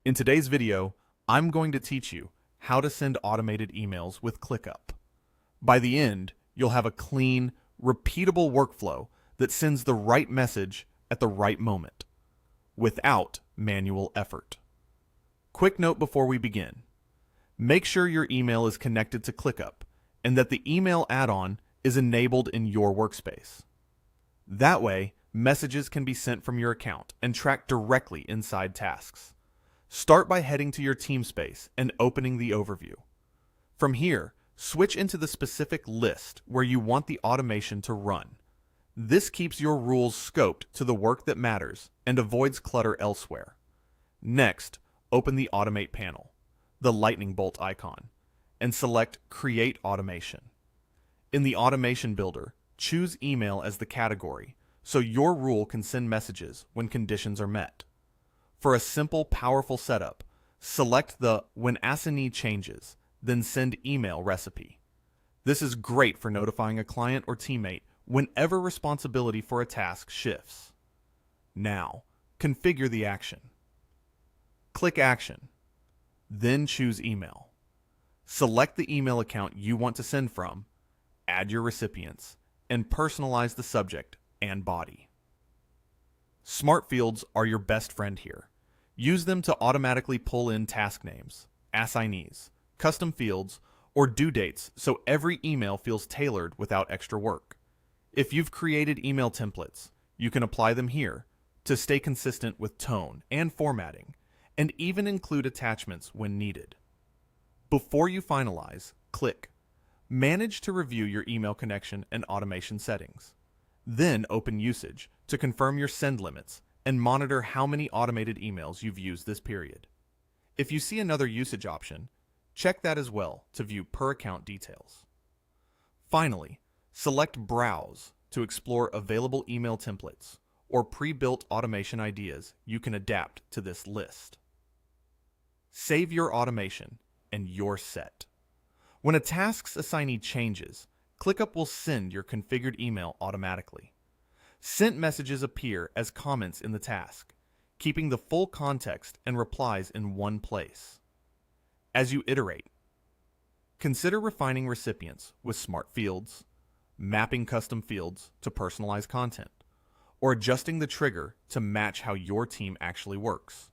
In today's video, I'm going to teach you how to send automated emails with ClickUp. By the end, you'll have a clean, repeatable workflow that sends the right message at the right moment, without manual effort. Quick note before we begin. Make sure your email is connected to ClickUp and that the email add-on is enabled in your workspace. That way, messages can be sent from your account and tracked directly inside tasks. Start by heading to your team space and opening the overview. From here, switch into the specific list where you want the automation to run. This keeps your rules scoped to the work that matters and avoids clutter elsewhere. Next, open the Automate panel, the lightning bolt icon, and select Create Automation. In the Automation Builder, choose Email as the category so your rule can send messages when conditions are met. For a simple, powerful setup, select the When Assignee Changes, then Send Email recipe. This is great for notifying a client or teammate whenever responsibility for a task shifts. Now, configure the action. Click Action, then choose Email. Select the email account you want to send from, add your recipients, and personalize the subject and body. Smart fields are your best friend here. Use them to automatically pull in task names, assignees, custom fields, or due dates so every email feels tailored without extra work. If you've created email templates, you can apply them here to stay consistent with tone and formatting, and even include attachments when needed. Before you finalize, click Manage to review your email connection and automation settings. Then open Usage to confirm your send limits and monitor how many automated emails you've used this period. If you see another usage option, check that as well to view per account details. Finally, select Browse to explore available email templates or pre-built automation ideas you can adapt to this list. Save your automation and you're set. When a task's assignee changes, ClickUp will send your configured email automatically. Sent messages appear as comments in the task, keeping the full context and replies in one place. As you iterate, consider refining recipients with smart fields, mapping custom fields to personalize content, or adjusting the trigger to match how your team actually works.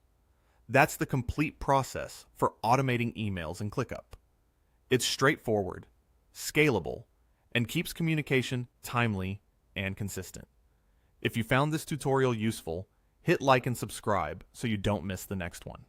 That's the complete process for automating emails in ClickUp. It's straightforward, scalable, and keeps communication timely and consistent. If you found this tutorial useful, hit like and subscribe so you don't miss the next one.